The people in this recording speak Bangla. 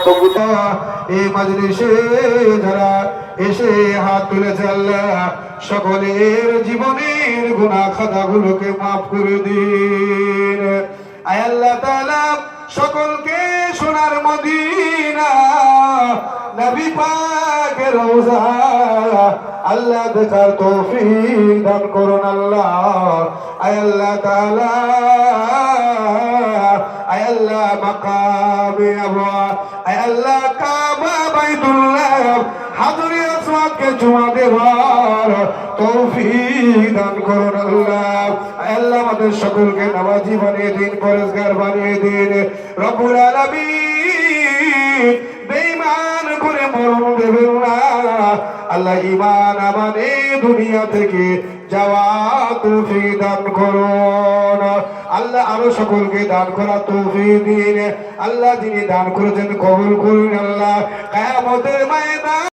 এই মজলিসে যারা এসে হাত তুলেছে আল্লাহ সকলের জীবনের গুনাহ খাতাগুলোকে মাফ করে দিন। আয় আল্লাহ তাআলা সকলকে সোনার মদিনা নবী পাকের রওজা আল্লাহ দেখার তৌফিক দান করুন আল্লাহ। আয় আল্লাহ তাআলা আয় আল্লাহ মাকামে আবওয়া আয় আল্লাহ কাবা বাইতুল্লাহ হাজরে আসওয়াদকে জুমা দেওয়ার তৌফিক দান করুন আল্লাহ। আয় আল্লাহ আমাদের সকলকে নামাজি বানিয়ে দিন, পরেজগার বানিয়ে দিন রব্বুল আলামিন। বেঈমান করে মরণ দেবেন না আল্লাহ, ঈমান আমানে দুনিয়া থেকে যাওয়া তৌফিক দান করুন আল্লাহ। আরো সকলকে দান করা তৌফিক দিন আল্লাহ। যিনি দান করেছেন কবুল করুন আল্লাহ। কিয়ামতের ময়দান